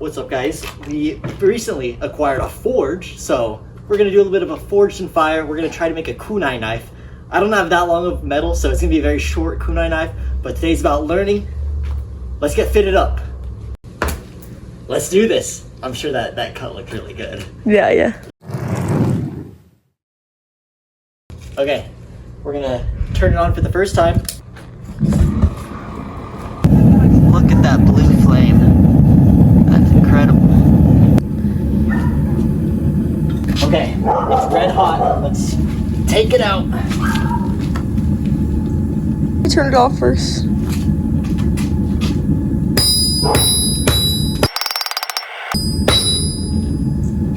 What's up, guys? We recently acquired a forge, so we're gonna do a little bit of a forged in fire. We're gonna try to make a kunai knife. I don't have that long of metal, so it's gonna be a very short kunai knife, but today's about learning. Let's get fitted up. Let's do this. I'm sure that cut looked really good. Yeah. Okay, we're gonna turn it on for the first time. Look at that blue flame. That's incredible. Okay, it's red hot. Let's take it out. Turn it off first.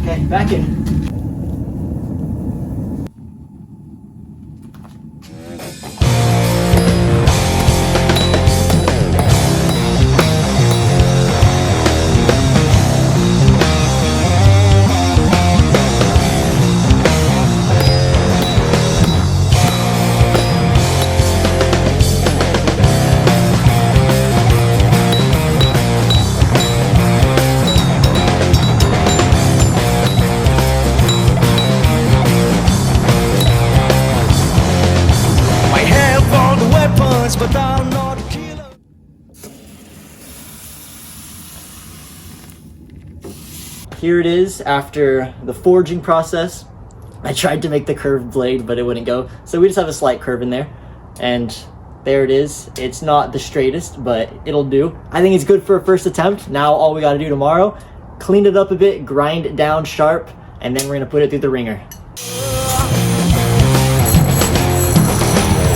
Okay, back in. But I'm not a killer. Here it is after the forging process. I tried to make the curved blade, but it wouldn't go. So we just have a slight curve in there. And there it is. It's not the straightest, but it'll do. I think it's good for a first attempt. Now all we gotta do tomorrow, clean it up a bit, grind it down sharp, and then we're gonna put it through the ringer.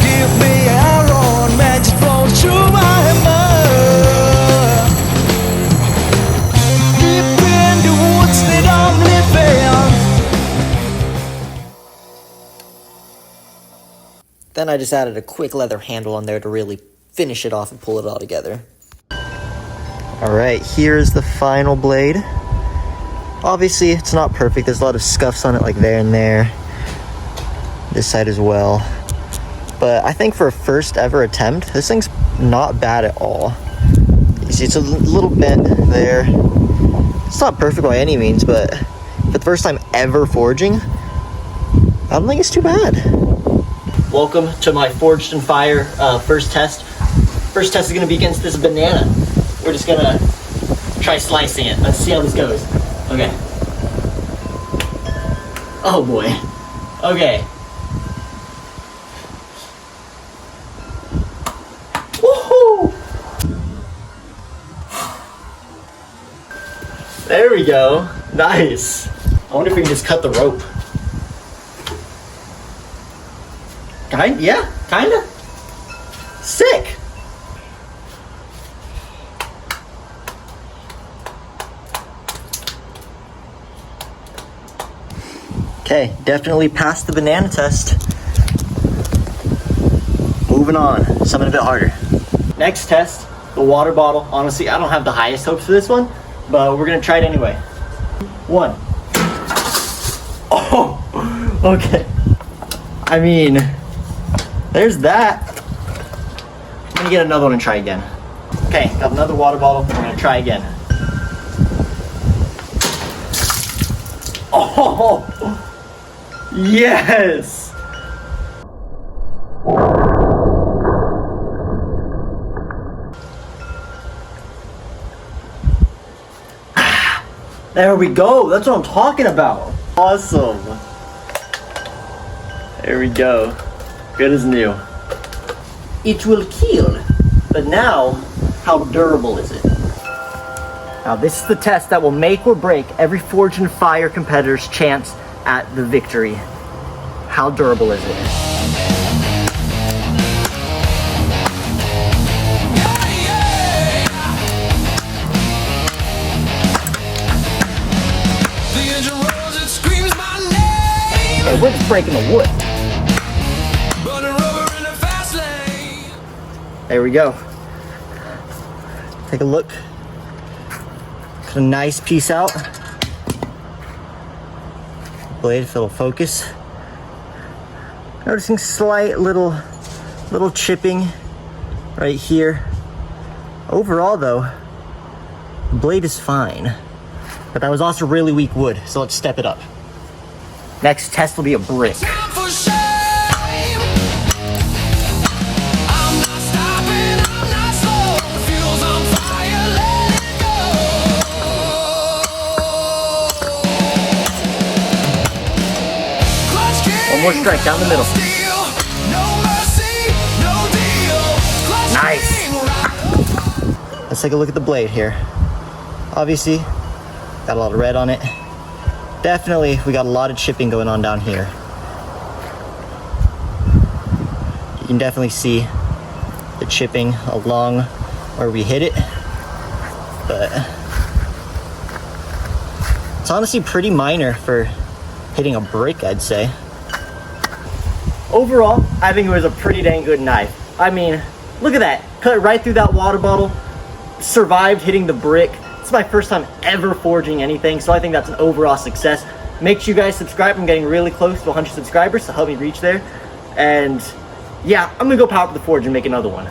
Give me arrow, magic flows through my mind. Deep in the woods that I'm living. Then I just added a quick leather handle on there to really finish it off and pull it all together. All right, here's the final blade. Obviously, it's not perfect. There's a lot of scuffs on it, like there and there. This side as well. But I think for a first ever attempt, this thing's not bad at all. You see, it's a little bent there. It's not perfect by any means, but for the first time ever forging, I don't think it's too bad. Welcome to my Forged in Fire first test. First test is gonna be against this banana. We're just gonna try slicing it. Let's see how this goes. Okay. Oh boy. Okay. Woohoo! There we go. Nice. I wonder if we can just cut the rope. Yeah, kinda. Sick. Okay, definitely passed the banana test. Moving on, something a bit harder. Next test, the water bottle. Honestly, I don't have the highest hopes for this one, but we're gonna try it anyway. 1. Oh, okay. I mean, there's that. I'm gonna get another one and try again. Okay, got another water bottle. We're gonna try again. Oh, yes. There we go. That's what I'm talking about. Awesome. There we go. Good as new. It will kill, but now, how durable is it? Now this is the test that will make or break every Forged in Fire competitor's chance at the victory. How durable is it? Okay, we're just breaking the wood. There we go. Take a look. Got a nice piece out. Blade, if it'll focus. Noticing slight little chipping right here. Overall though, The blade is fine, but that was also really weak wood, so let's step it up. Next test will be a brick. Time for shame. I'm not stopping, I'm not slow. The fuel's on fire, let it go. Clutch king, One more strike down the middle. steel. No mercy, no deal. Clutch Nice. king, rock. Let's take a look at the blade here. Obviously, got a lot of red on it. Definitely, we got a lot of chipping going on down here. You can definitely see the chipping along where we hit it, but it's honestly pretty minor for hitting a brick, I'd say. Overall, I think it was a pretty dang good knife. I mean, look at that. Cut it right through that water bottle. Survived hitting the brick. It's my first time ever forging anything, so I think that's an overall success. Make sure you guys subscribe. I'm getting really close to 100 subscribers, so help me reach there. And yeah, I'm gonna go power up the forge and make another one.